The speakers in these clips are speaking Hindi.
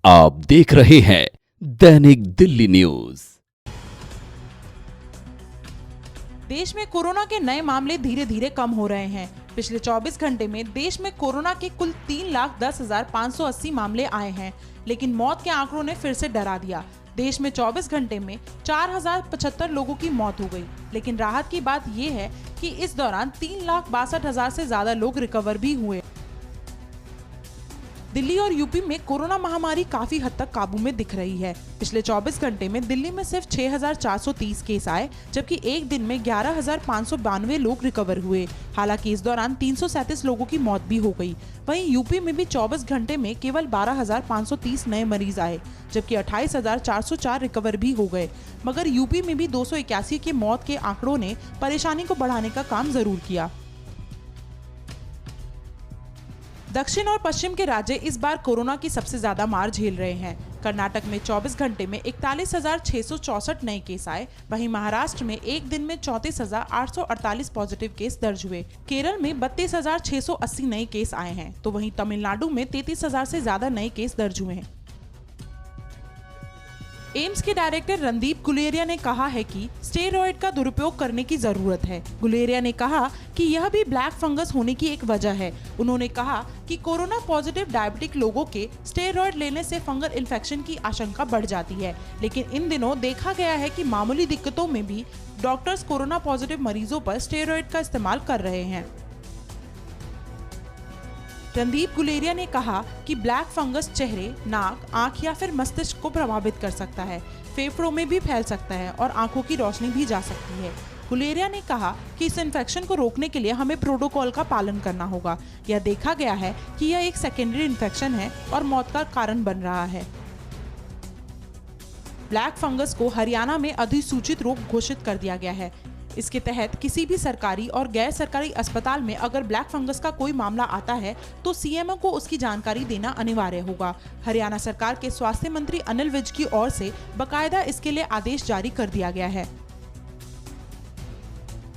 आप देख रहे हैं दैनिक दिल्ली न्यूज। देश में कोरोना के नए मामले धीरे धीरे कम हो रहे हैं। पिछले 24 घंटे में देश में कोरोना के कुल 3,10,580 मामले आए हैं, लेकिन मौत के आंकड़ों ने फिर से डरा दिया। देश में 24 घंटे में 4,075 लोगों की मौत हो गई, लेकिन राहत की बात ये है कि इस दौरान 3,62,000 से ज्यादा लोग रिकवर भी हुए। दिल्ली और यूपी में कोरोना महामारी काफी हद तक काबू में दिख रही है। पिछले 24 घंटे में दिल्ली में सिर्फ 6,430 केस आए, जबकि एक दिन में 11,592 लोग रिकवर हुए। हालांकि इस दौरान 337 लोगों की मौत भी हो गई। वहीं यूपी में भी 24 घंटे में केवल 12,530 नए मरीज आए, जबकि 28,404 रिकवर भी हो गए। मगर यूपी में भी 281 की मौत के आंकड़ों ने परेशानी को बढ़ाने का काम जरूर किया। दक्षिण और पश्चिम के राज्य इस बार कोरोना की सबसे ज्यादा मार झेल रहे हैं। कर्नाटक में 24 घंटे में 41,664 नए केस आए। वहीं महाराष्ट्र में एक दिन में 34,848 पॉजिटिव केस दर्ज हुए। केरल में 32,680 नए केस आए हैं, तो वहीं तमिलनाडु में 33,000 से ज्यादा नए केस दर्ज हुए हैं। एम्स के डायरेक्टर रणदीप गुलेरिया ने कहा है कि स्टेरॉयड का दुरुपयोग करने की जरूरत है। गुलेरिया ने कहा कि यह भी ब्लैक फंगस होने की एक वजह है। उन्होंने कहा कि कोरोना पॉजिटिव डायबिटिक लोगों के स्टेरॉयड लेने से फंगल इन्फेक्शन की आशंका बढ़ जाती है, लेकिन इन दिनों देखा गया है कि मामूली दिक्कतों में भी डॉक्टर्स कोरोना पॉजिटिव मरीजों पर स्टेरॉयड का इस्तेमाल कर रहे हैं। रणदीप गुलेरिया ने कहा कि ब्लैक फंगस चेहरे, नाक, आंख या फिर मस्तिष्क को प्रभावित कर सकता है, फेफड़ों में भी फैल सकता है और आंखों की रोशनी भी जा सकती है। गुलेरिया ने कहा कि इस इन्फेक्शन को रोकने के लिए हमें प्रोटोकॉल का पालन करना होगा। यह देखा गया है कि यह एक सेकेंडरी इन्फेक्शन है और मौत का कारण बन रहा है। ब्लैक फंगस को हरियाणा में अधिसूचित रोग घोषित कर दिया गया है। इसके तहत किसी भी सरकारी और गैर सरकारी अस्पताल में अगर ब्लैक फंगस का कोई मामला आता है तो सीएमओ को उसकी जानकारी देना अनिवार्य होगा। हरियाणा सरकार के स्वास्थ्य मंत्री अनिल विज की ओर से बकायदा इसके लिए आदेश जारी कर दिया गया है।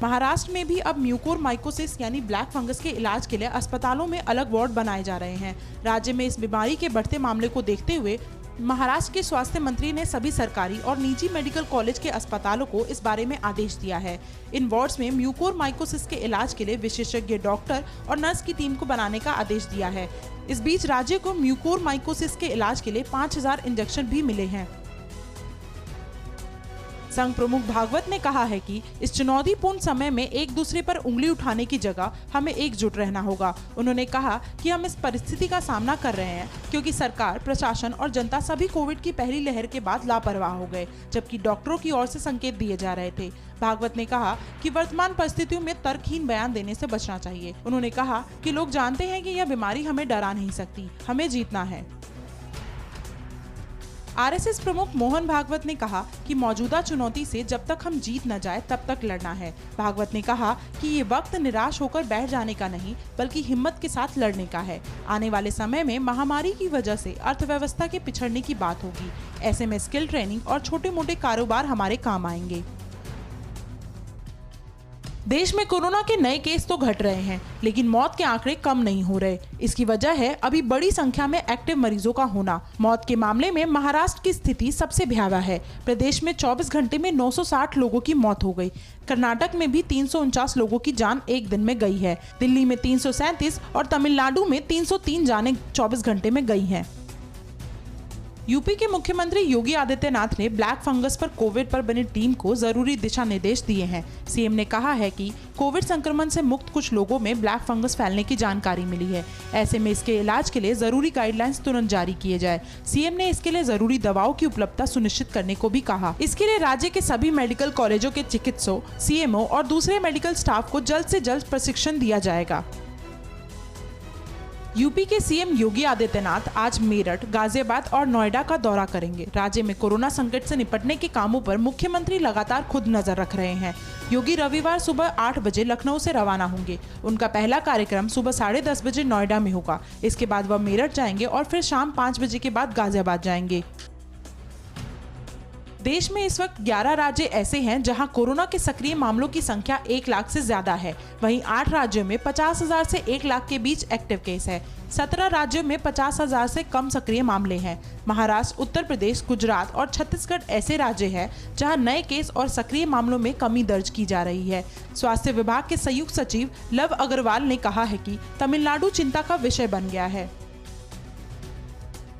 महाराष्ट्र में भी अब म्यूकोरमाइकोसिस यानी ब्लैक फंगस के इलाज के लिए अस्पतालों में अलग वार्ड बनाए जा रहे हैं। राज्य में इस बीमारी के बढ़ते मामले को देखते हुए महाराष्ट्र के स्वास्थ्य मंत्री ने सभी सरकारी और निजी मेडिकल कॉलेज के अस्पतालों को इस बारे में आदेश दिया है। इन वार्ड्स में म्यूकोरमाइकोसिस के इलाज के लिए विशेषज्ञ डॉक्टर और नर्स की टीम को बनाने का आदेश दिया है। इस बीच राज्य को म्यूकोरमाइकोसिस के इलाज के लिए 5,000 इंजेक्शन भी मिले हैं। संघ प्रमुख भागवत ने कहा है कि इस चुनौतीपूर्ण समय में एक दूसरे पर उंगली उठाने की जगह हमें एकजुट रहना होगा। उन्होंने कहा कि हम इस परिस्थिति का सामना कर रहे हैं क्योंकि सरकार, प्रशासन और जनता सभी कोविड की पहली लहर के बाद लापरवाह हो गए, जबकि डॉक्टरों की ओर से संकेत दिए जा रहे थे। भागवत ने कहा कि वर्तमान परिस्थितियों में तर्कहीन बयान देने से बचना चाहिए। उन्होंने कहा कि लोग जानते हैं कि यह बीमारी हमें डरा नहीं सकती, हमें जीतना है। आरएसएस प्रमुख मोहन भागवत ने कहा कि मौजूदा चुनौती से जब तक हम जीत न जाए तब तक लड़ना है। भागवत ने कहा कि ये वक्त निराश होकर बैठ जाने का नहीं, बल्कि हिम्मत के साथ लड़ने का है। आने वाले समय में महामारी की वजह से अर्थव्यवस्था के पिछड़ने की बात होगी। ऐसे में स्किल ट्रेनिंग और छोटे मोटे कारोबार हमारे काम आएंगे। देश में कोरोना के नए केस तो घट रहे हैं, लेकिन मौत के आंकड़े कम नहीं हो रहे। इसकी वजह है अभी बड़ी संख्या में एक्टिव मरीजों का होना। मौत के मामले में महाराष्ट्र की स्थिति सबसे भयावह है। प्रदेश में 24 घंटे में 960 लोगों की मौत हो गई। कर्नाटक में भी 349 लोगों की जान एक दिन में गई है। दिल्ली में 337 और तमिलनाडु में 303 जानें 24 घंटे में गई हैं। यूपी के मुख्यमंत्री योगी आदित्यनाथ ने ब्लैक फंगस पर कोविड पर बनी टीम को जरूरी दिशा निर्देश दिए हैं। सीएम ने कहा है कि कोविड संक्रमण से मुक्त कुछ लोगों में ब्लैक फंगस फैलने की जानकारी मिली है। ऐसे में इसके इलाज के लिए जरूरी गाइडलाइंस तुरंत जारी किए जाए। सीएम ने इसके लिए जरूरी दवाओं की उपलब्धता सुनिश्चित करने को भी कहा। इसके लिए राज्य के सभी मेडिकल कॉलेजों के चिकित्सकों, सीएमओ और दूसरे मेडिकल स्टाफ को जल्द से जल्द प्रशिक्षण दिया जाएगा। यूपी के सीएम योगी आदित्यनाथ आज मेरठ, गाजियाबाद और नोएडा का दौरा करेंगे। राज्य में कोरोना संकट से निपटने के कामों पर मुख्यमंत्री लगातार खुद नजर रख रहे हैं। योगी रविवार सुबह 8 बजे लखनऊ से रवाना होंगे। उनका पहला कार्यक्रम सुबह 10:30 बजे नोएडा में होगा। इसके बाद वह मेरठ जाएंगे और फिर शाम 5 बजे के बाद गाजियाबाद जाएंगे। देश में इस वक्त 11 राज्य ऐसे हैं जहां कोरोना के सक्रिय मामलों की संख्या 1 लाख से ज्यादा है। वहीं 8 राज्यों में 50,000 से 1 लाख के बीच एक्टिव केस है। 17 राज्यों में 50,000 से कम सक्रिय मामले हैं। महाराष्ट्र, उत्तर प्रदेश, गुजरात और छत्तीसगढ़ ऐसे राज्य हैं जहां नए केस और सक्रिय मामलों में कमी दर्ज की जा रही है। स्वास्थ्य विभाग के संयुक्त सचिव लव अग्रवाल ने कहा है कि तमिलनाडु चिंता का विषय बन गया है।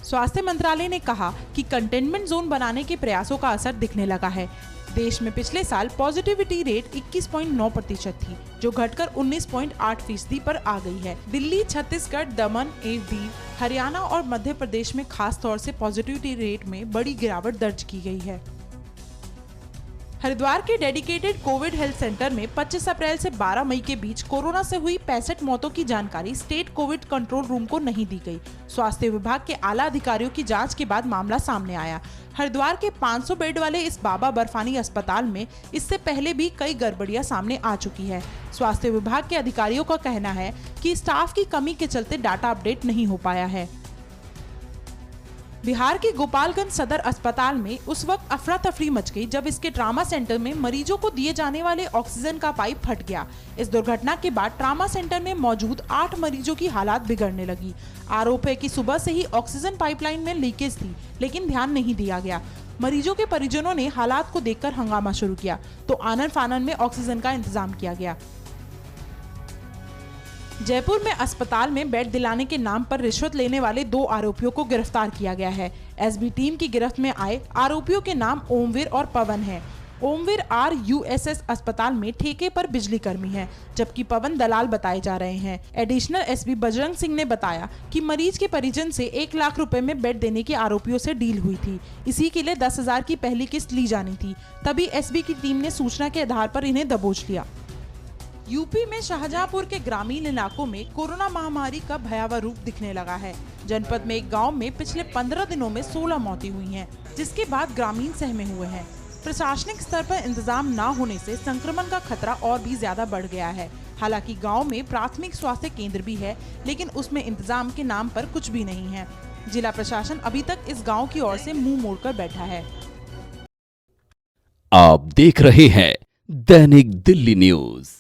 स्वास्थ्य मंत्रालय ने कहा कि कंटेनमेंट जोन बनाने के प्रयासों का असर दिखने लगा है। देश में पिछले साल पॉजिटिविटी रेट 21.9% थी, जो घटकर 19.8% पर आ गई है। दिल्ली, छत्तीसगढ़, दमन, दीव, हरियाणा और मध्य प्रदेश में खास तौर से पॉजिटिविटी रेट में बड़ी गिरावट दर्ज की गई है। हरिद्वार के डेडिकेटेड कोविड हेल्थ सेंटर में 25 अप्रैल से 12 मई के बीच कोरोना से हुई 65 मौतों की जानकारी स्टेट कोविड कंट्रोल रूम को नहीं दी गई। स्वास्थ्य विभाग के आला अधिकारियों की जांच के बाद मामला सामने आया। हरिद्वार के 500 बेड वाले इस बाबा बर्फानी अस्पताल में इससे पहले भी कई गड़बड़ियां सामने आ चुकी है। स्वास्थ्य विभाग के अधिकारियों का कहना है कि स्टाफ की कमी के चलते डाटा अपडेट नहीं हो पाया है। बिहार के गोपालगंज सदर अस्पताल में उस वक्त अफरा तफरी मच गई जब इसके ट्रामा सेंटर में मरीजों को दिए जाने वाले ऑक्सीजन का पाइप फट गया। इस दुर्घटना के बाद ट्रामा सेंटर में मौजूद 8 मरीजों की हालात बिगड़ने लगी। आरोप है कि सुबह से ही ऑक्सीजन पाइपलाइन में लीकेज थी, लेकिन ध्यान नहीं दिया गया। मरीजों के परिजनों ने हालात को देखकर हंगामा शुरू किया, तो आनन फानन में ऑक्सीजन का इंतजाम किया गया। जयपुर में अस्पताल में बेड दिलाने के नाम पर रिश्वत लेने वाले 2 आरोपियों को गिरफ्तार किया गया है। एसबी टीम की गिरफ्त में आए आरोपियों के नाम ओमवीर और पवन है। ओमवीर RUSS अस्पताल में ठेके पर बिजली कर्मी है, जबकि पवन दलाल बताए जा रहे हैं। एडिशनल एसपी बजरंग सिंह ने बताया कि मरीज के परिजन से 1 लाख रुपए में बेड देने की आरोपियों से डील हुई थी। इसी के लिए 10,000 की पहली किस्त ली जानी थी। तभी एसबी की टीम ने सूचना के आधार पर इन्हें दबोच लिया। यूपी में शाहजहांपुर के ग्रामीण इलाकों में कोरोना महामारी का भयावह रूप दिखने लगा है। जनपद में एक गांव में पिछले 15 दिनों में 16 मौतें हुई हैं, जिसके बाद ग्रामीण सहमे हुए हैं। प्रशासनिक स्तर पर इंतजाम न होने से संक्रमण का खतरा और भी ज्यादा बढ़ गया है। हालांकि गांव में प्राथमिक स्वास्थ्य केंद्र भी है, लेकिन उसमें इंतजाम के नाम पर कुछ भी नहीं है। जिला प्रशासन अभी तक इस गाँव की ओर से मुंह मोड़कर बैठा है। आप देख रहे हैं दैनिक दिल्ली न्यूज।